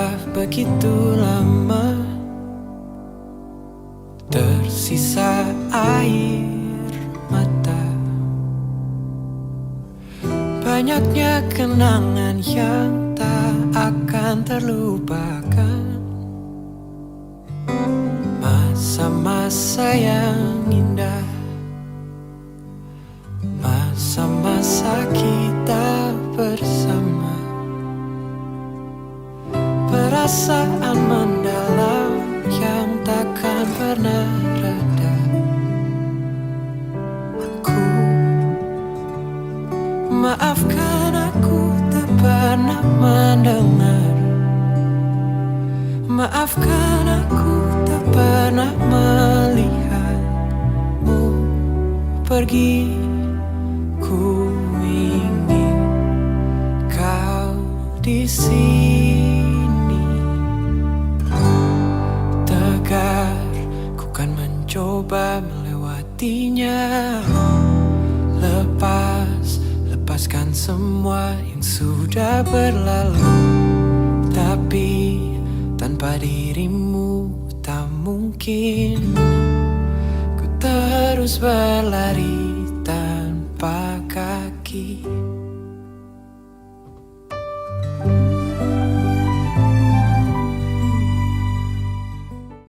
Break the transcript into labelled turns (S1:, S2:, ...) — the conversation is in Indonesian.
S1: Sudah begitu lama tersisa air mata, banyaknya kenangan yang tak akan terlupakan. Masa-masa yang indah, masa-masa kita bersama. Perasaan mendalam yang takkan pernah reda. Maafkan aku tak pernah mendengar. Maafkan aku tak pernah melihatmu pergi. Ku ingin kau di sini. Tegar, ku kan mencoba melewatinya. Lepaskan semua yang sudah berlalu. Tapi tanpa dirimu tak mungkin. Ku terus berlari tanpa kaki.